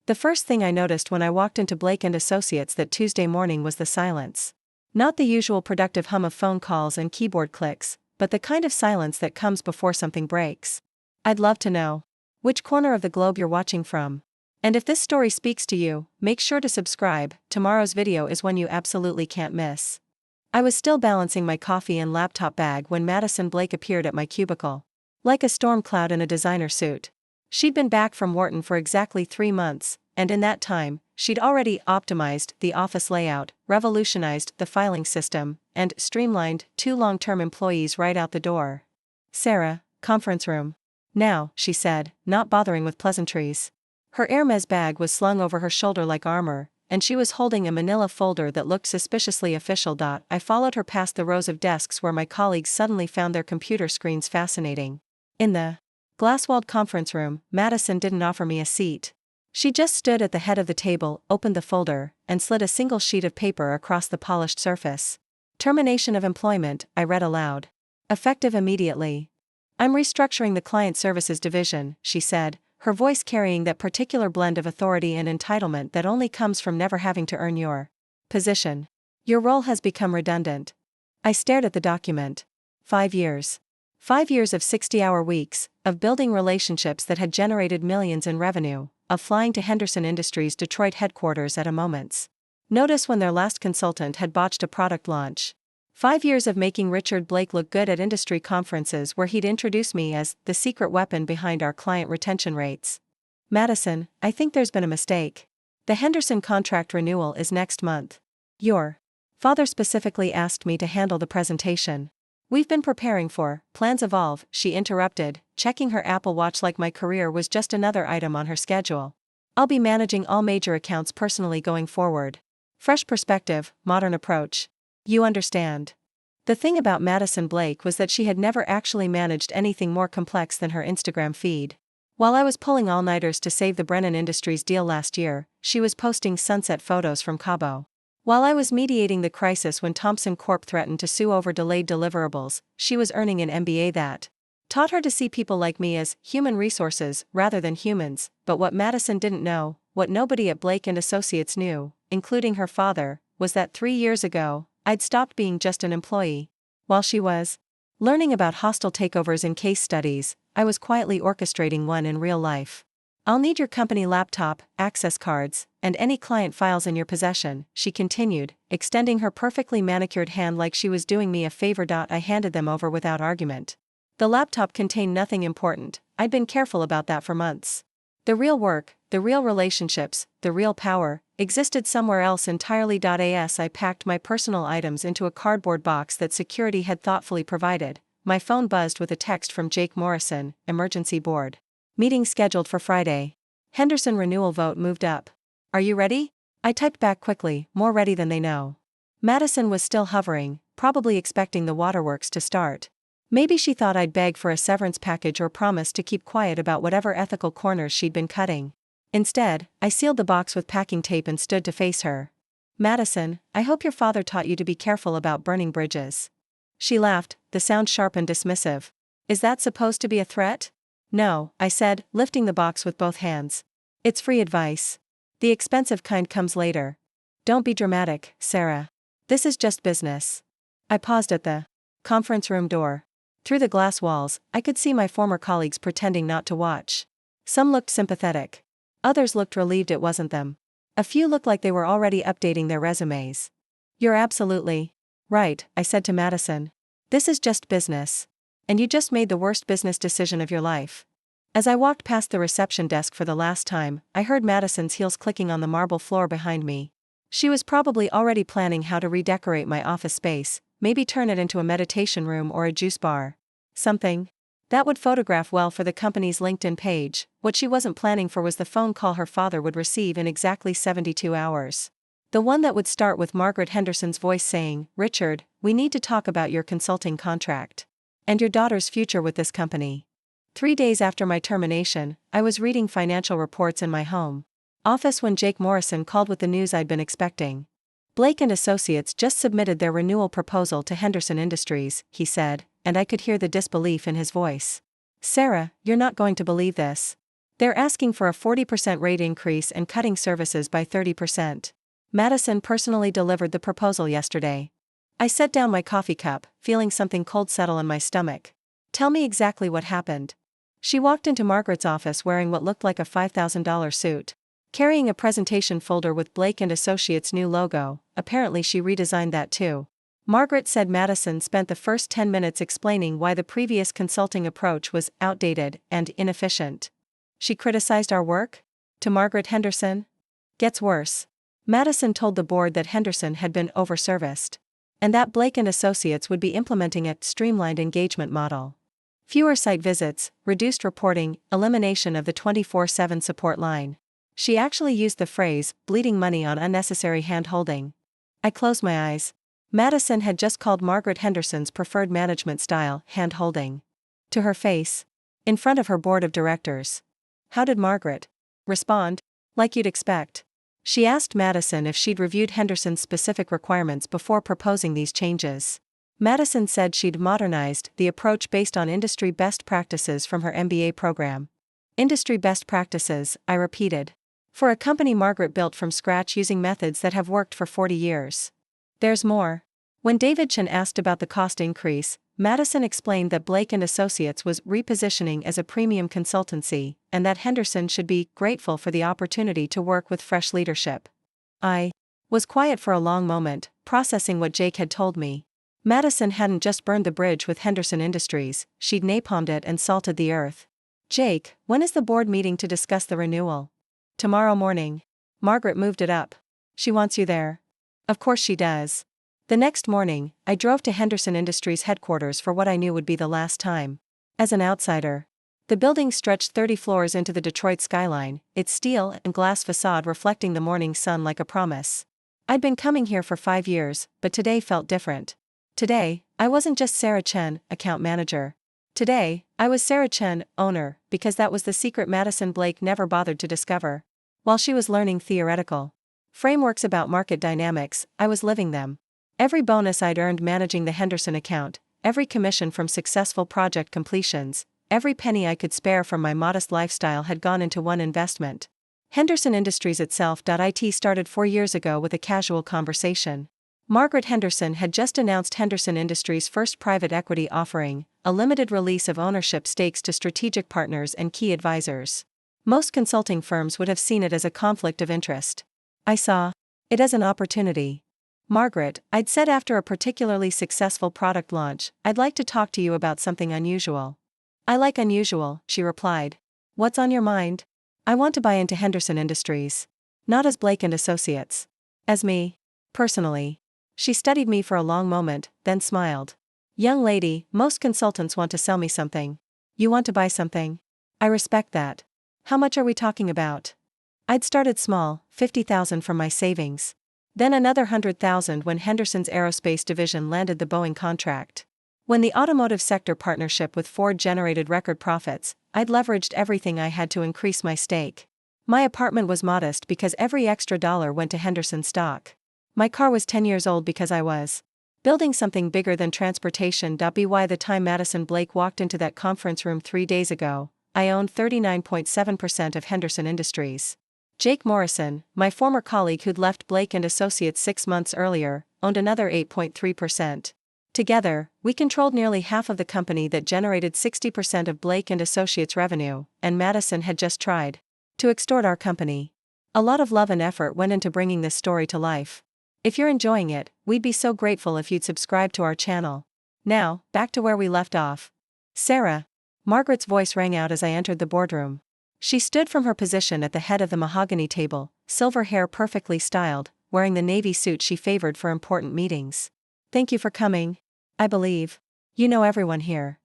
The first thing I noticed when I walked into Blake and Associates that Tuesday morning was the silence. Not the usual productive hum of phone calls and keyboard clicks, but the kind of silence that comes before something breaks. I'd love to know which corner of the globe you're watching from. And if this story speaks to you, make sure to subscribe. Tomorrow's video is one you absolutely can't miss. I was still balancing my coffee and laptop bag when Madison Blake appeared at my cubicle. Like a storm cloud in a designer suit. She'd been back from Wharton for exactly 3 months, and in that time, she'd already optimized the office layout, revolutionized the filing system, and streamlined 2 long-term employees right out the door. "Sarah, conference room. Now," she said, not bothering with pleasantries. Her Hermes bag was slung over her shoulder like armor, and she was holding a manila folder that looked suspiciously official. I followed her past the rows of desks where my colleagues suddenly found their computer screens fascinating. In the glass-walled conference room, Madison didn't offer me a seat. She just stood at the head of the table, opened the folder, and slid a single sheet of paper across the polished surface. "Termination of employment," I read aloud. "Effective immediately. I'm restructuring the client services division," she said, her voice carrying that particular blend of authority and entitlement that only comes from never having to earn your position. "Your role has become redundant." I stared at the document. 5 years. 5 years of 60-hour weeks, of building relationships that had generated millions in revenue, of flying to Henderson Industries' Detroit headquarters at a moment's notice when their last consultant had botched a product launch. 5 years of making Richard Blake look good at industry conferences where he'd introduce me as the secret weapon behind our client retention rates. "Madison, I think there's been a mistake. The Henderson contract renewal is next month. Your father specifically asked me to handle the presentation. We've been preparing for plans evolve," she interrupted, checking her Apple Watch like my career was just another item on her schedule. "I'll be managing all major accounts personally going forward. Fresh perspective, modern approach. You understand." The thing about Madison Blake was that she had never actually managed anything more complex than her Instagram feed. While I was pulling all-nighters to save the Brennan Industries deal last year, she was posting sunset photos from Cabo. While I was mediating the crisis when Thompson Corp threatened to sue over delayed deliverables, she was earning an MBA that taught her to see people like me as human resources rather than humans. But what Madison didn't know, what nobody at Blake and Associates knew, including her father, was that 3 years ago, I'd stopped being just an employee. While she was learning about hostile takeovers in case studies, I was quietly orchestrating one in real life. "I'll need your company laptop, access cards, and any client files in your possession," she continued, extending her perfectly manicured hand like she was doing me a favor. I handed them over without argument. The laptop contained nothing important. I'd been careful about that for months. The real work, the real relationships, the real power, existed somewhere else entirely. As I packed my personal items into a cardboard box that security had thoughtfully provided, my phone buzzed with a text from Jake Morrison, emergency board meeting scheduled for Friday. Henderson renewal vote moved up. "Are you ready?" I typed back quickly, "More ready than they know." Madison was still hovering, probably expecting the waterworks to start. Maybe she thought I'd beg for a severance package or promise to keep quiet about whatever ethical corners she'd been cutting. Instead, I sealed the box with packing tape and stood to face her. "Madison, I hope your father taught you to be careful about burning bridges." She laughed, the sound sharp and dismissive. "Is that supposed to be a threat?" "No," I said, lifting the box with both hands. "It's free advice. The expensive kind comes later. Don't be dramatic, Sarah. This is just business." I paused at the conference room door. Through the glass walls, I could see my former colleagues pretending not to watch. Some looked sympathetic. Others looked relieved it wasn't them. A few looked like they were already updating their resumes. "You're absolutely right," I said to Madison. "This is just business. And you just made the worst business decision of your life." As I walked past the reception desk for the last time, I heard Madison's heels clicking on the marble floor behind me. She was probably already planning how to redecorate my office space, maybe turn it into a meditation room or a juice bar. Something that would photograph well for the company's LinkedIn page. What she wasn't planning for was the phone call her father would receive in exactly 72 hours. The one that would start with Margaret Henderson's voice saying, "Richard, we need to talk about your consulting contract. And your daughter's future with this company." 3 days after my termination, I was reading financial reports in my home office when Jake Morrison called with the news I'd been expecting. "Blake and Associates just submitted their renewal proposal to Henderson Industries," he said, and I could hear the disbelief in his voice. "Sarah, you're not going to believe this." They're asking for a 40% rate increase and cutting services by 30%. Madison personally delivered the proposal yesterday. I set down my coffee cup, feeling something cold settle in my stomach. Tell me exactly what happened. She walked into Margaret's office wearing what looked like a $5,000 suit. Carrying a presentation folder with Blake and Associates' new logo. Apparently she redesigned that too. Margaret said Madison spent the first 10 minutes explaining why the previous consulting approach was outdated and inefficient. She criticized our work? To Margaret Henderson? Gets worse. Madison told the board that Henderson had been overserviced. And that Blake and Associates would be implementing a streamlined engagement model. Fewer site visits, reduced reporting, elimination of the 24/7 support line. She actually used the phrase, bleeding money on unnecessary hand-holding. I closed my eyes. Madison had just called Margaret Henderson's preferred management style, hand-holding. To her face. In front of her board of directors. How did Margaret respond? Like you'd expect. She asked Madison if she'd reviewed Henderson's specific requirements before proposing these changes. Madison said she'd modernized the approach based on industry best practices from her MBA program. Industry best practices, I repeated. For a company Margaret built from scratch using methods that have worked for 40 years. There's more. When David Chen asked about the cost increase, Madison explained that Blake and Associates was repositioning as a premium consultancy, and that Henderson should be grateful for the opportunity to work with fresh leadership. I was quiet for a long moment, processing what Jake had told me. Madison hadn't just burned the bridge with Henderson Industries, she'd napalmed it and salted the earth. Jake, when is the board meeting to discuss the renewal? Tomorrow morning. Margaret moved it up. She wants you there. Of course she does. The next morning, I drove to Henderson Industries headquarters for what I knew would be the last time. As an outsider. The building stretched 30 floors into the Detroit skyline, its steel and glass facade reflecting the morning sun like a promise. I'd been coming here for 5 years, but today felt different. Today, I wasn't just Sarah Chen, account manager. Today, I was Sarah Chen, owner, because that was the secret Madison Blake never bothered to discover. While she was learning theoretical frameworks about market dynamics, I was living them. Every bonus I'd earned managing the Henderson account, every commission from successful project completions, every penny I could spare from my modest lifestyle had gone into one investment. Henderson Industries itself. It started 4 years ago with a casual conversation. Margaret Henderson had just announced Henderson Industries' first private equity offering, a limited release of ownership stakes to strategic partners and key advisors. Most consulting firms would have seen it as a conflict of interest. I saw it as an opportunity. Margaret, I'd said after a particularly successful product launch, I'd like to talk to you about something unusual. I like unusual, she replied. What's on your mind? I want to buy into Henderson Industries. Not as Blake and Associates. As me. Personally. She studied me for a long moment, then smiled. Young lady, most consultants want to sell me something. You want to buy something? I respect that. How much are we talking about? I'd started small, $50,000 from my savings. Then another $100,000 when Henderson's aerospace division landed the Boeing contract. When the automotive sector partnership with Ford generated record profits, I'd leveraged everything I had to increase my stake. My apartment was modest because every extra dollar went to Henderson stock. My car was 10 years old because I was building something bigger than transportation. By the time Madison Blake walked into that conference room 3 days ago, I owned 39.7% of Henderson Industries. Jake Morrison, my former colleague who'd left Blake and Associates 6 months earlier, owned another 8.3%. Together, we controlled nearly half of the company that generated 60% of Blake and Associates' revenue, and Madison had just tried to extort our company. A lot of love and effort went into bringing this story to life. If you're enjoying it, we'd be so grateful if you'd subscribe to our channel. Now, back to where we left off. Sarah. Margaret's voice rang out as I entered the boardroom. She stood from her position at the head of the mahogany table, silver hair perfectly styled, wearing the navy suit she favored for important meetings. Thank you for coming. I believe you know everyone here.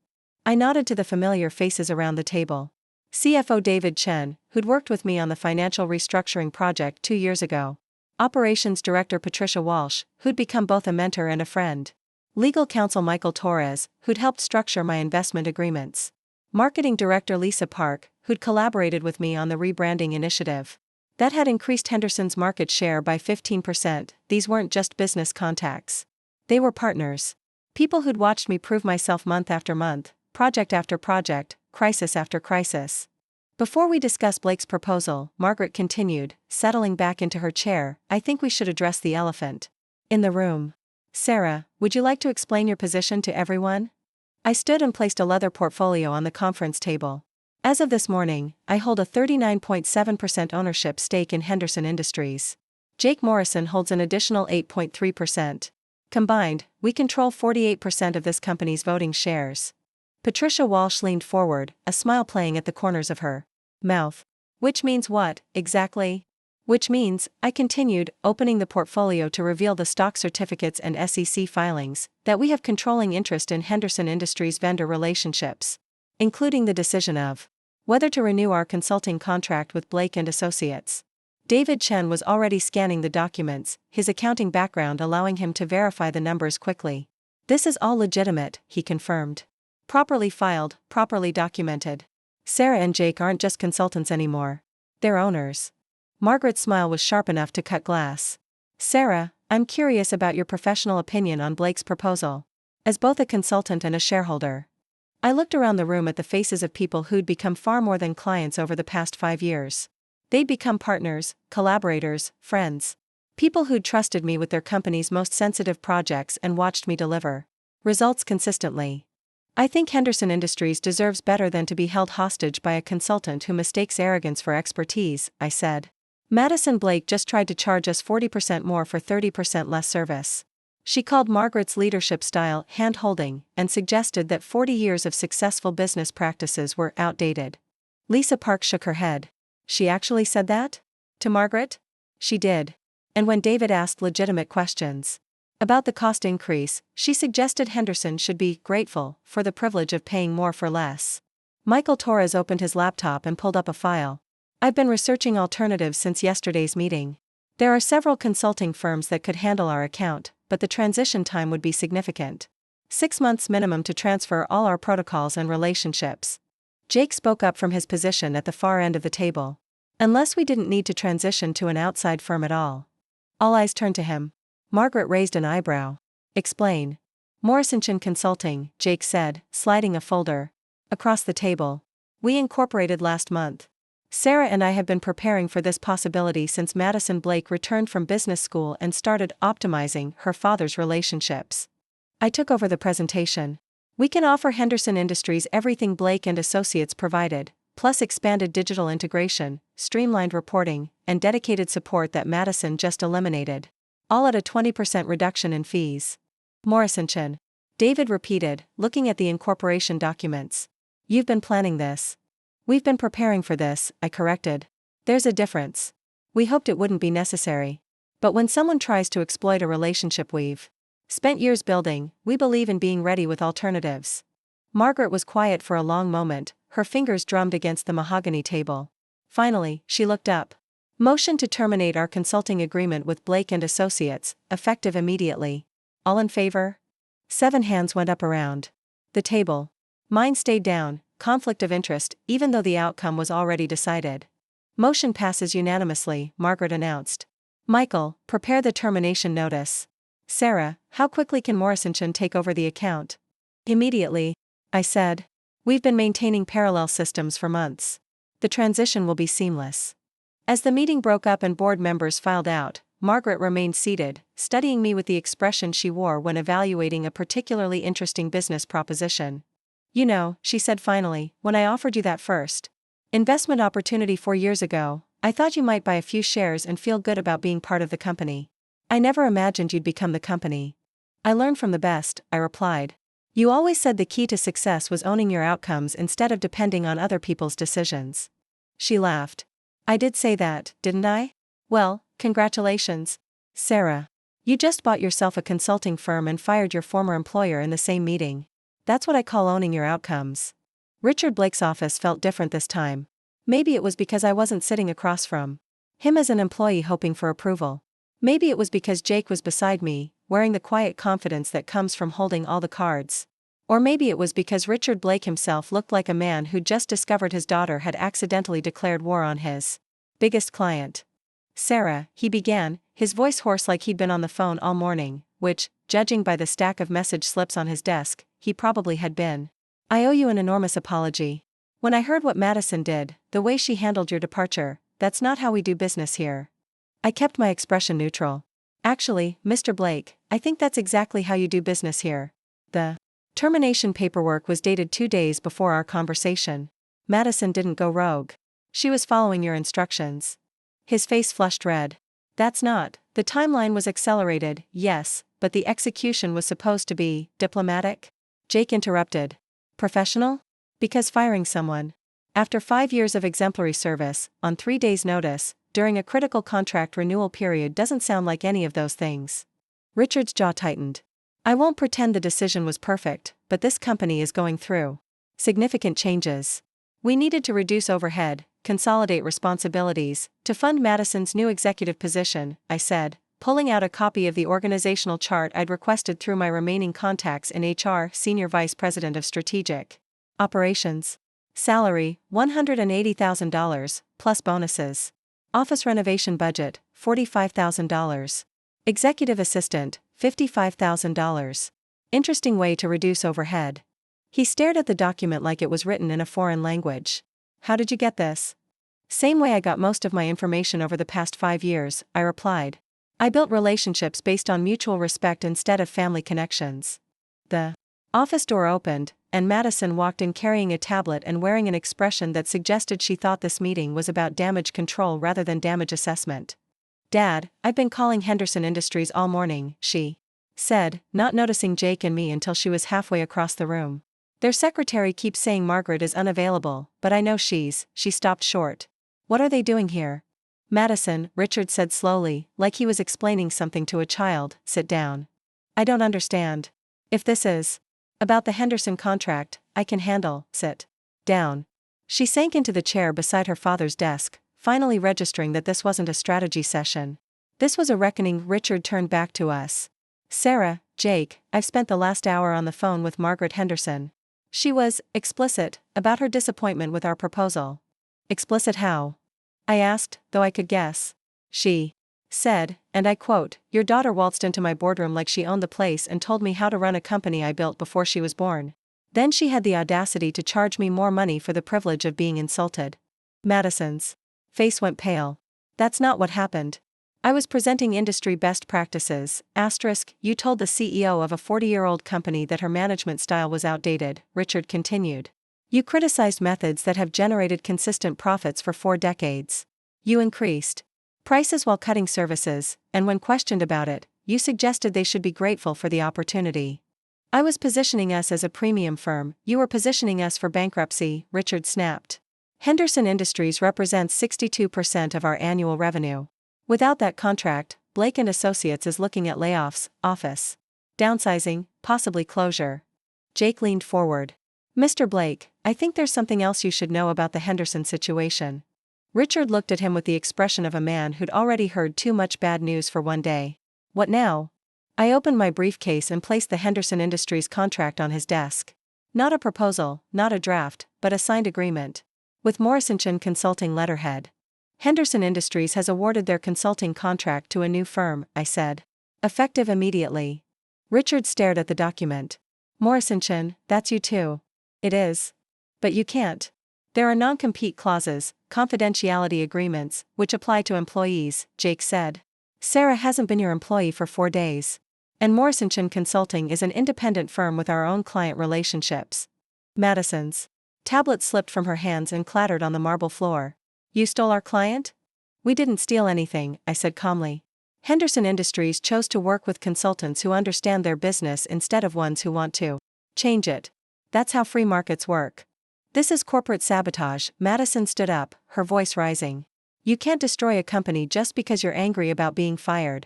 I nodded to the familiar faces around the table. CFO David Chen, who'd worked with me on the financial restructuring project 2 years ago. Operations Director Patricia Walsh, who'd become both a mentor and a friend. Legal Counsel Michael Torres, who'd helped structure my investment agreements. Marketing Director Lisa Park, who'd collaborated with me on the rebranding initiative. That had increased Henderson's market share by 15%. These weren't just business contacts. They were partners. People who'd watched me prove myself month after month, project after project, crisis after crisis. Before we discuss Blake's proposal, Margaret continued, settling back into her chair, I think we should address the elephant in the room. Sarah, would you like to explain your position to everyone? I stood and placed a leather portfolio on the conference table. As of this morning, I hold a 39.7% ownership stake in Henderson Industries. Jake Morrison holds an additional 8.3%. Combined, we control 48% of this company's voting shares. Patricia Walsh leaned forward, a smile playing at the corners of her mouth. Which means what, exactly? Which means, I continued, opening the portfolio to reveal the stock certificates and SEC filings, that we have controlling interest in Henderson Industries vendor relationships, including the decision of whether to renew our consulting contract with Blake and Associates. David Chen was already scanning the documents, his accounting background allowing him to verify the numbers quickly. This is all legitimate, he confirmed. Properly filed, properly documented. Sarah and Jake aren't just consultants anymore. They're owners. Margaret's smile was sharp enough to cut glass. Sarah, I'm curious about your professional opinion on Blake's proposal. As both a consultant and a shareholder. I looked around the room at the faces of people who'd become far more than clients over the past 5 years. They'd become partners, collaborators, friends. People who'd trusted me with their company's most sensitive projects and watched me deliver results consistently. I think Henderson Industries deserves better than to be held hostage by a consultant who mistakes arrogance for expertise, I said. Madison Blake just tried to charge us 40% more for 30% less service. She called Margaret's leadership style hand-holding and suggested that 40 years of successful business practices were outdated. Lisa Park shook her head. She actually said that? To Margaret? She did. And when David asked legitimate questions about the cost increase, she suggested Henderson should be grateful for the privilege of paying more for less. Michael Torres opened his laptop and pulled up a file. I've been researching alternatives since yesterday's meeting. There are several consulting firms that could handle our account, but the transition time would be significant. 6 months minimum to transfer all our protocols and relationships. Jake spoke up from his position at the far end of the table. Unless we didn't need to transition to an outside firm at all. All eyes turned to him. Margaret raised an eyebrow. Explain. Morrison Consulting, Jake said, sliding a folder across the table. We incorporated last month. Sarah and I have been preparing for this possibility since Madison Blake returned from business school and started optimizing her father's relationships. I took over the presentation. We can offer Henderson Industries everything Blake and Associates provided, plus expanded digital integration, streamlined reporting, and dedicated support that Madison just eliminated. All at a 20% reduction in fees. Morrison Chin. David repeated, looking at the incorporation documents. You've been planning this. We've been preparing for this, I corrected. There's a difference. We hoped it wouldn't be necessary. But when someone tries to exploit a relationship we've spent years building, we believe in being ready with alternatives. Margaret was quiet for a long moment, her fingers drummed against the mahogany table. Finally, she looked up. Motion to terminate our consulting agreement with Blake and Associates, effective immediately. All in favor? 7 hands went up around the table. Mine stayed down, conflict of interest, even though the outcome was already decided. Motion passes unanimously, Margaret announced. Michael, prepare the termination notice. Sarah, how quickly can Morrison take over the account? Immediately, I said. We've been maintaining parallel systems for months. The transition will be seamless. As the meeting broke up and board members filed out, Margaret remained seated, studying me with the expression she wore when evaluating a particularly interesting business proposition. You know, she said finally, when I offered you that first investment opportunity 4 years ago, I thought you might buy a few shares and feel good about being part of the company. I never imagined you'd become the company. I learned from the best, I replied. You always said the key to success was owning your outcomes instead of depending on other people's decisions. She laughed. I did say that, didn't I? Well, congratulations, Sarah. You just bought yourself a consulting firm and fired your former employer in the same meeting. That's what I call owning your outcomes. Richard Blake's office felt different this time. Maybe it was because I wasn't sitting across from him as an employee hoping for approval. Maybe it was because Jake was beside me, wearing the quiet confidence that comes from holding all the cards. Or maybe it was because Richard Blake himself looked like a man who'd just discovered his daughter had accidentally declared war on his biggest client. Sarah, he began, his voice hoarse like he'd been on the phone all morning, which, judging by the stack of message slips on his desk, he probably had been. I owe you an enormous apology. When I heard what Madison did, the way she handled your departure, that's not how we do business here. I kept my expression neutral. Actually, Mr. Blake, I think that's exactly how you do business here. The termination paperwork was dated 2 days before our conversation. Madison didn't go rogue. She was following your instructions. His face flushed red. That's not. The timeline was accelerated, yes, but the execution was supposed to be diplomatic? Jake interrupted. Professional? Because firing someone, after 5 years of exemplary service, on 3 days' notice, during a critical contract renewal period doesn't sound like any of those things. Richard's jaw tightened. I won't pretend the decision was perfect, but this company is going through significant changes. We needed to reduce overhead, consolidate responsibilities, to fund Madison's new executive position, I said, pulling out a copy of the organizational chart I'd requested through my remaining contacts in HR, Senior Vice President of Strategic Operations. Salary, $180,000, plus bonuses. Office renovation budget, $45,000. Executive assistant, $55,000. Interesting way to reduce overhead. He stared at the document like it was written in a foreign language. How did you get this? Same way I got most of my information over the past 5 years, I replied. I built relationships based on mutual respect instead of family connections. The office door opened, and Madison walked in carrying a tablet and wearing an expression that suggested she thought this meeting was about damage control rather than damage assessment. Dad, I've been calling Henderson Industries all morning, she said, not noticing Jake and me until she was halfway across the room. Their secretary keeps saying Margaret is unavailable, but I know she stopped short. What are they doing here? Madison, Richard said slowly, like he was explaining something to a child, sit down. I don't understand. If this is about the Henderson contract, I can handle, sit down. She sank into the chair beside her father's desk, finally registering that this wasn't a strategy session. This was a reckoning. Richard turned back to us. Sarah, Jake, I've spent the last hour on the phone with Margaret Henderson. She was explicit about her disappointment with our proposal. Explicit how? I asked, though I could guess. She said, and I quote, your daughter waltzed into my boardroom like she owned the place and told me how to run a company I built before she was born. Then she had the audacity to charge me more money for the privilege of being insulted. Madison's face went pale. That's not what happened. I was presenting industry best practices, *, you told the CEO of a 40-year-old company that her management style was outdated, Richard continued. You criticized methods that have generated consistent profits for 4 decades. You increased prices while cutting services, and when questioned about it, you suggested they should be grateful for the opportunity. I was positioning us as a premium firm, you were positioning us for bankruptcy, Richard snapped. Henderson Industries represents 62% of our annual revenue. Without that contract, Blake & Associates is looking at layoffs, office downsizing, possibly closure. Jake leaned forward. Mr. Blake, I think there's something else you should know about the Henderson situation. Richard looked at him with the expression of a man who'd already heard too much bad news for one day. What now? I opened my briefcase and placed the Henderson Industries contract on his desk. Not a proposal, not a draft, but a signed agreement. With Morrison Consulting letterhead. Henderson Industries has awarded their consulting contract to a new firm, I said. Effective immediately. Richard stared at the document. Morrison, that's you too. It is. But you can't. There are non-compete clauses, confidentiality agreements, which apply to employees, Jake said. Sarah hasn't been your employee for 4 days. And Morrison Consulting is an independent firm with our own client relationships. Madison's tablet slipped from her hands and clattered on the marble floor. You stole our client? We didn't steal anything, I said calmly. Henderson Industries chose to work with consultants who understand their business instead of ones who want to change it. That's how free markets work. This is corporate sabotage. Madison stood up, her voice rising. You can't destroy a company just because you're angry about being fired.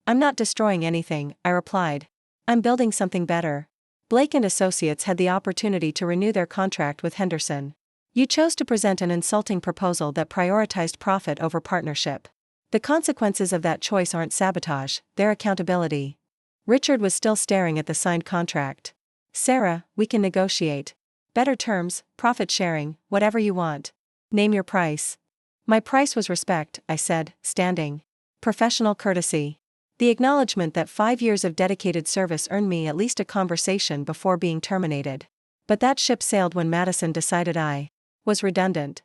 I'm not destroying anything, I replied. I'm building something better. Blake & Associates had the opportunity to renew their contract with Henderson. You chose to present an insulting proposal that prioritized profit over partnership. The consequences of that choice aren't sabotage, they're accountability. Richard was still staring at the signed contract. Sarah, we can negotiate. Better terms, profit sharing, whatever you want. Name your price. My price was respect, I said, standing. Professional courtesy. The acknowledgement that 5 years of dedicated service earned me at least a conversation before being terminated. But that ship sailed when Madison decided I was redundant.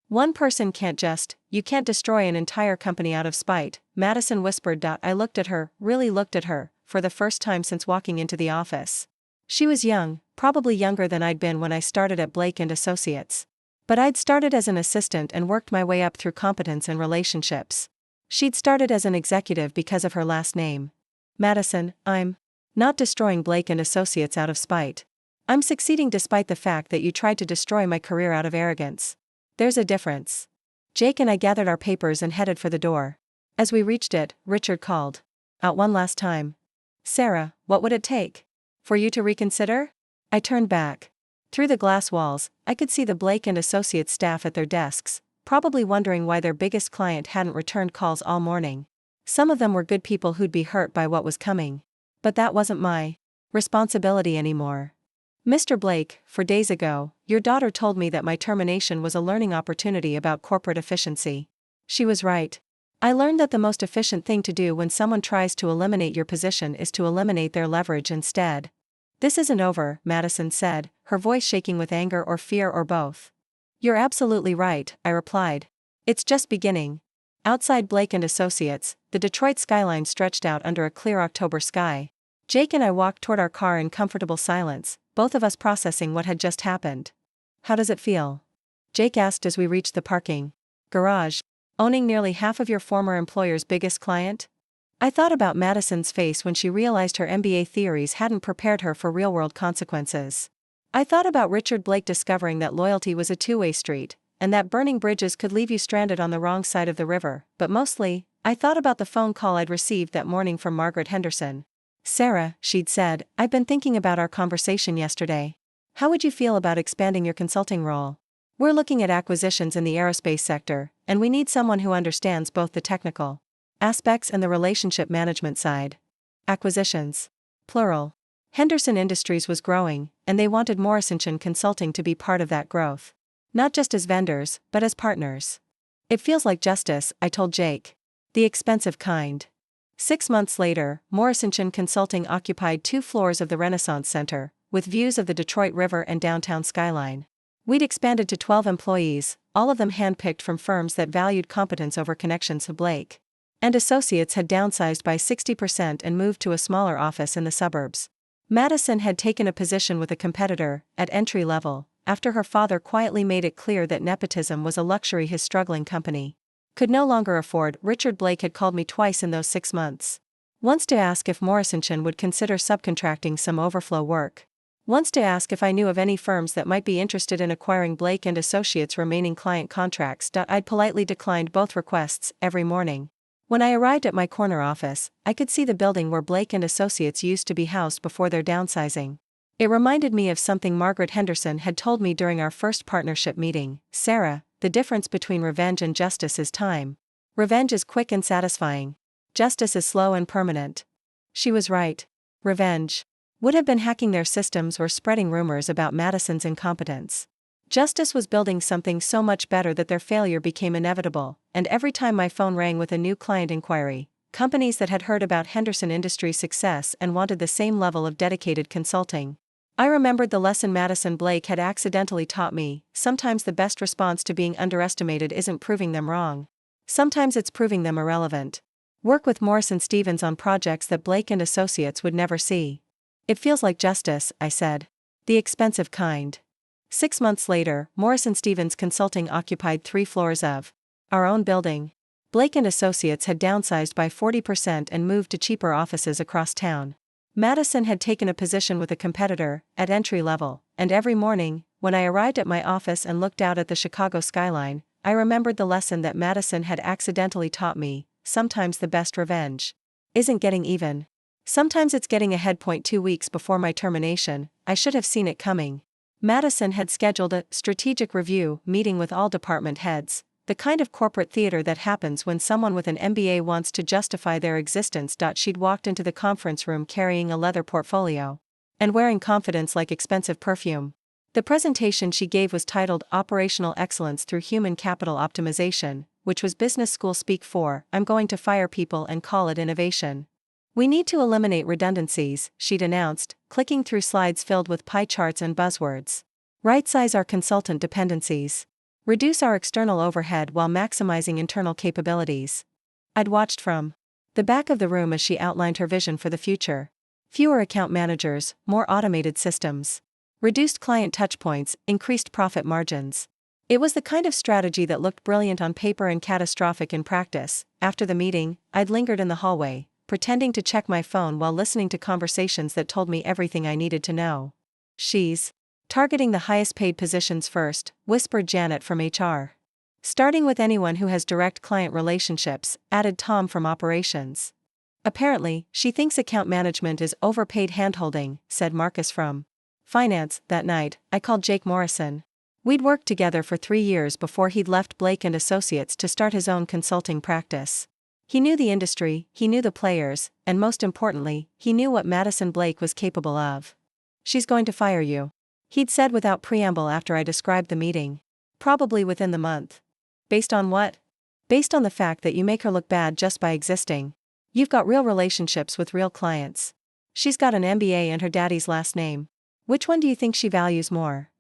One person can't you can't destroy an entire company out of spite, Madison whispered. I looked at her, really looked at her, for the first time since walking into the office. She was young, probably younger than I'd been when I started at Blake and Associates. But I'd started as an assistant and worked my way up through competence and relationships. She'd started as an executive because of her last name. Madison, I'm not destroying Blake and Associates out of spite. I'm succeeding despite the fact that you tried to destroy my career out of arrogance. There's a difference. Jake and I gathered our papers and headed for the door. As we reached it, Richard called out one last time. Sarah, what would it take for you to reconsider? I turned back. Through the glass walls, I could see the Blake and Associates staff at their desks, probably wondering why their biggest client hadn't returned calls all morning. Some of them were good people who'd be hurt by what was coming. But that wasn't my responsibility anymore. Mr. Blake, 4 days ago, your daughter told me that my termination was a learning opportunity about corporate efficiency. She was right. I learned that the most efficient thing to do when someone tries to eliminate your position is to eliminate their leverage instead. This isn't over, Madison said, her voice shaking with anger or fear or both. You're absolutely right, I replied. It's just beginning. Outside Blake and Associates, the Detroit skyline stretched out under a clear October sky. Jake and I walked toward our car in comfortable silence, both of us processing what had just happened. How does it feel? Jake asked as we reached the parking garage. Owning nearly half of your former employer's biggest client? I thought about Madison's face when she realized her MBA theories hadn't prepared her for real-world consequences. I thought about Richard Blake discovering that loyalty was a two-way street, and that burning bridges could leave you stranded on the wrong side of the river, but mostly, I thought about the phone call I'd received that morning from Margaret Henderson. Sarah, she'd said, I've been thinking about our conversation yesterday. How would you feel about expanding your consulting role? We're looking at acquisitions in the aerospace sector, and we need someone who understands both the technical aspects and the relationship management side. Acquisitions. Plural. Henderson Industries was growing, and they wanted Morrison Consulting to be part of that growth. Not just as vendors, but as partners. It feels like justice, I told Jake. The expensive kind. 6 months later, Morrison Consulting occupied 2 floors of the Renaissance Center, with views of the Detroit River and downtown skyline. We'd expanded to 12 employees, all of them handpicked from firms that valued competence over connections. Blake and Associates had downsized by 60% and moved to a smaller office in the suburbs. Madison had taken a position with a competitor, at entry level, after her father quietly made it clear that nepotism was a luxury his struggling company could no longer afford. Richard Blake had called me twice in those 6 months. Once to ask if Morrison would consider subcontracting some overflow work. Once to ask if I knew of any firms that might be interested in acquiring Blake and Associates' remaining client contracts. I'd politely declined both requests every morning. When I arrived at my corner office, I could see the building where Blake and Associates used to be housed before their downsizing. It reminded me of something Margaret Henderson had told me during our first partnership meeting. Sarah, the difference between revenge and justice is time. Revenge is quick and satisfying. Justice is slow and permanent. She was right. Revenge would have been hacking their systems or spreading rumors about Madison's incompetence. Justice was building something so much better that their failure became inevitable, and every time my phone rang with a new client inquiry, companies that had heard about Henderson Industries' success and wanted the same level of dedicated consulting. I remembered the lesson Madison Blake had accidentally taught me. Sometimes the best response to being underestimated isn't proving them wrong. Sometimes it's proving them irrelevant. Work with Morrison Stevens on projects that Blake and Associates would never see. It feels like justice, I said. The expensive kind. 6 months later, Morrison Stevens Consulting occupied 3 floors of our own building. Blake and Associates had downsized by 40% and moved to cheaper offices across town. Madison had taken a position with a competitor, at entry level, and every morning, when I arrived at my office and looked out at the Chicago skyline, I remembered the lesson that Madison had accidentally taught me. Sometimes the best revenge isn't getting even. Sometimes it's getting ahead. 2 weeks before my termination, I should have seen it coming. Madison had scheduled a strategic review meeting with all department heads, the kind of corporate theater that happens when someone with an MBA wants to justify their existence. She'd walked into the conference room carrying a leather portfolio and wearing confidence like expensive perfume. The presentation she gave was titled Operational Excellence Through Human Capital Optimization, which was business school speak for I'm going to fire people and call it innovation. We need to eliminate redundancies, she'd announced, clicking through slides filled with pie charts and buzzwords. Right-size our consultant dependencies. Reduce our external overhead while maximizing internal capabilities. I'd watched from the back of the room as she outlined her vision for the future. Fewer account managers, more automated systems. Reduced client touchpoints, increased profit margins. It was the kind of strategy that looked brilliant on paper and catastrophic in practice. After the meeting, I'd lingered in the hallway, pretending to check my phone while listening to conversations that told me everything I needed to know. She's targeting the highest paid positions first, whispered Janet from HR. Starting with anyone who has direct client relationships, added Tom from operations. Apparently, she thinks account management is overpaid handholding, said Marcus from finance. That night, I called Jake Morrison. We'd worked together for 3 years before he'd left Blake and Associates to start his own consulting practice. He knew the industry, he knew the players, and most importantly, he knew what Madison Blake was capable of. She's going to fire you, he'd said without preamble after I described the meeting. Probably within the month. Based on what? Based on the fact that you make her look bad just by existing. You've got real relationships with real clients. She's got an MBA and her daddy's last name. Which one do you think she values more?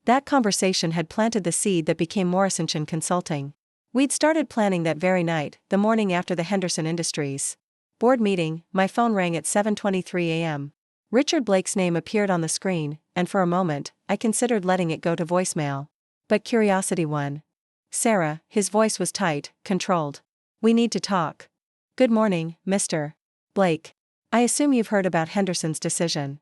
That conversation had planted the seed that became Morrison Consulting. We'd started planning that very night, the morning after the Henderson Industries board meeting. My phone rang at 7:23 a.m. Richard Blake's name appeared on the screen, and for a moment, I considered letting it go to voicemail. But curiosity won. Sarah, his voice was tight, controlled. We need to talk. Good morning, Mr. Blake. I assume you've heard about Henderson's decision.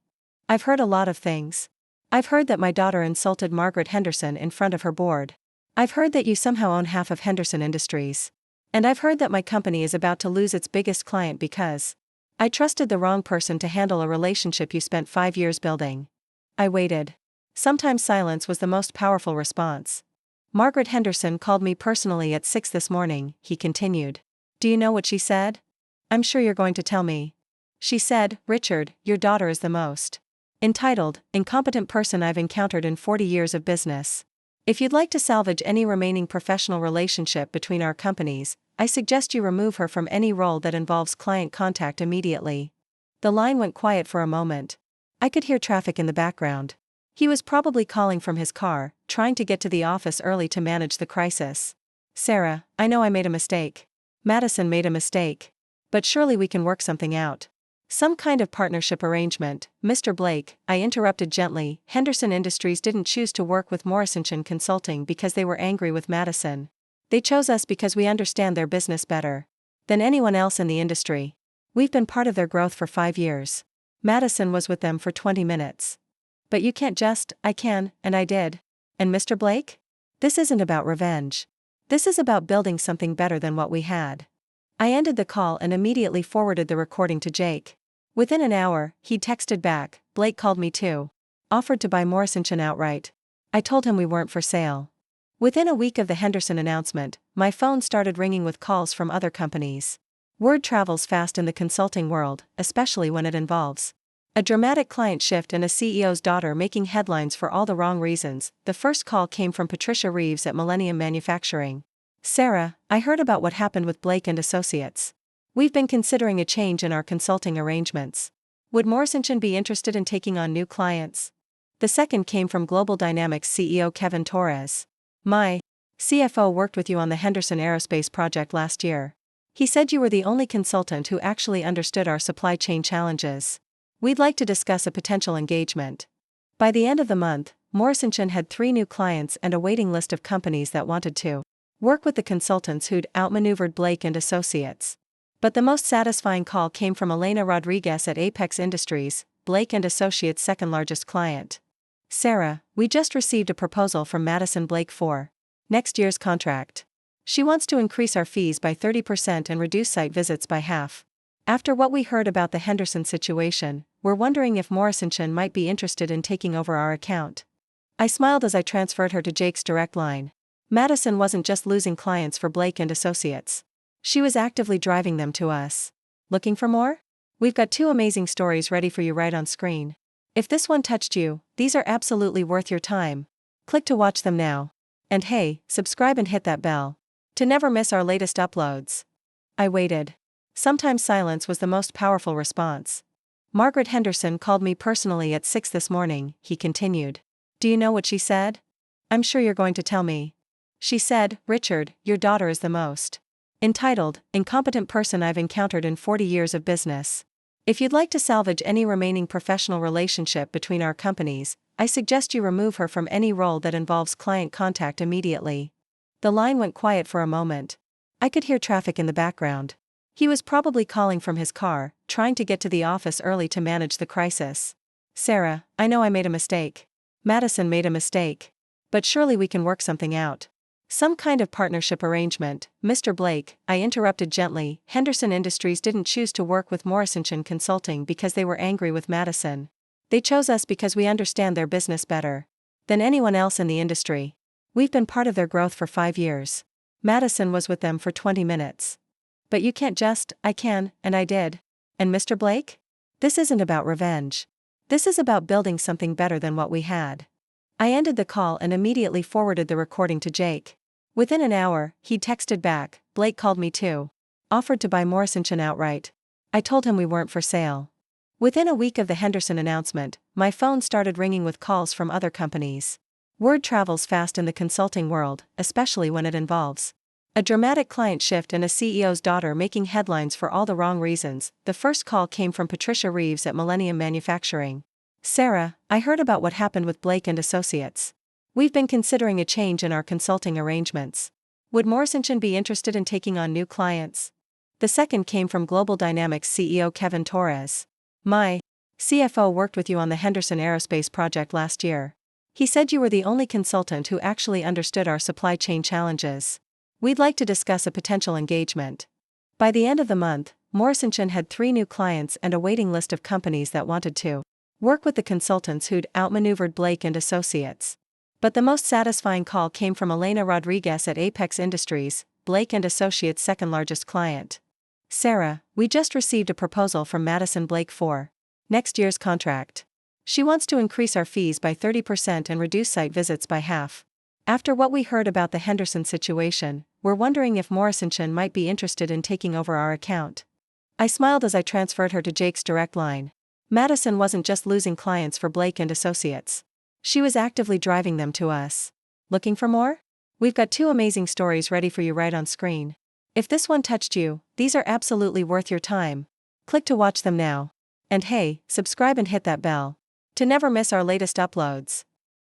I've heard a lot of things. I've heard that my daughter insulted Margaret Henderson in front of her board. I've heard that you somehow own half of Henderson Industries. And I've heard that my company is about to lose its biggest client because I trusted the wrong person to handle a relationship you spent 5 years building. I waited. Sometimes silence was the most powerful response. Margaret Henderson called me personally at 6 this morning, he continued. Do you know what she said? I'm sure you're going to tell me. She said, Richard, your daughter is the most entitled, incompetent person I've encountered in 40 years of business. If you'd like to salvage any remaining professional relationship between our companies, I suggest you remove her from any role that involves client contact immediately. The line went quiet for a moment. I could hear traffic in the background. He was probably calling from his car, trying to get to the office early to manage the crisis. Sarah, I know I made a mistake. Madison made a mistake. But surely we can work something out. Some kind of partnership arrangement. Mr. Blake, I interrupted gently. Henderson Industries didn't choose to work with Morrison Consulting because they were angry with Madison. They chose us because we understand their business better than anyone else in the industry. We've been part of their growth for 5 years. Madison was with them for 20 minutes. But you can't just, I can, and I did. And Mr. Blake? This isn't about revenge. This is about building something better than what we had. I ended the call and immediately forwarded the recording to Jake. Within an hour, he texted back, Blake called me too. Offered to buy Morrison outright. I told him we weren't for sale. Within a week of the Henderson announcement, my phone started ringing with calls from other companies. Word travels fast in the consulting world, especially when it involves a dramatic client shift and a CEO's daughter making headlines for all the wrong reasons. The first call came from Patricia Reeves at Millennium Manufacturing. Sarah, I heard about what happened with Blake and Associates. We've been considering a change in our consulting arrangements. Would Morrison be interested in taking on new clients? The second came from Global Dynamics CEO Kevin Torres. My CFO worked with you on the Henderson Aerospace project last year. He said you were the only consultant who actually understood our supply chain challenges. We'd like to discuss a potential engagement. By the end of the month, Morrison had 3 new clients and a waiting list of companies that wanted to work with the consultants who'd outmaneuvered Blake and Associates. But the most satisfying call came from Elena Rodriguez at Apex Industries, Blake and Associates' second largest client. Sarah, we just received a proposal from Madison Blake for next year's contract. She wants to increase our fees by 30% and reduce site visits by half. After what we heard about the Henderson situation, we're wondering if Morrison might be interested in taking over our account. I smiled as I transferred her to Jake's direct line. Madison wasn't just losing clients for Blake and Associates. She was actively driving them to us. Looking for more? We've got 2 amazing stories ready for you right on screen. If this one touched you, these are absolutely worth your time. Click to watch them now. And hey, subscribe and hit that bell to never miss our latest uploads. I waited. Sometimes silence was the most powerful response. Margaret Henderson called me personally at 6 this morning, he continued. Do you know what she said? I'm sure you're going to tell me. She said, Richard, your daughter is the most entitled, incompetent person I've encountered in 40 years of business. If you'd like to salvage any remaining professional relationship between our companies, I suggest you remove her from any role that involves client contact immediately. The line went quiet for a moment. I could hear traffic in the background. He was probably calling from his car, trying to get to the office early to manage the crisis. Sarah, I know I made a mistake. Madison made a mistake. But surely we can work something out. Some kind of partnership arrangement, Mr. Blake, I interrupted gently. Henderson Industries didn't choose to work with Morrison Consulting because they were angry with Madison. They chose us because we understand their business better than anyone else in the industry. We've been part of their growth for 5 years. Madison was with them for 20 minutes. But you can't just, I can, and I did. And Mr. Blake? This isn't about revenge. This is about building something better than what we had. I ended the call and immediately forwarded the recording to Jake. Within an hour, he texted back, Blake called me too. Offered to buy Morrison outright. I told him we weren't for sale. Within a week of the Henderson announcement, my phone started ringing with calls from other companies. Word travels fast in the consulting world, especially when it involves a dramatic client shift and a CEO's daughter making headlines for all the wrong reasons. The first call came from Patricia Reeves at Millennium Manufacturing. Sarah, I heard about what happened with Blake and Associates. We've been considering a change in our consulting arrangements. Would Morrison be interested in taking on new clients? The second came from Global Dynamics CEO Kevin Torres. My CFO worked with you on the Henderson Aerospace project last year. He said you were the only consultant who actually understood our supply chain challenges. We'd like to discuss a potential engagement. By the end of the month, Morrison had 3 new clients and a waiting list of companies that wanted to work with the consultants who'd outmaneuvered Blake and Associates. But the most satisfying call came from Elena Rodriguez at Apex Industries, Blake and Associates' second largest client. Sarah, we just received a proposal from Madison Blake for next year's contract. She wants to increase our fees by 30% and reduce site visits by half. After what we heard about the Henderson situation, we're wondering if Morrison might be interested in taking over our account. I smiled as I transferred her to Jake's direct line. Madison wasn't just losing clients for Blake and Associates. She was actively driving them to us. Looking for more? We've got 2 amazing stories ready for you right on screen. If this one touched you, these are absolutely worth your time. Click to watch them now. And hey, subscribe and hit that bell to never miss our latest uploads.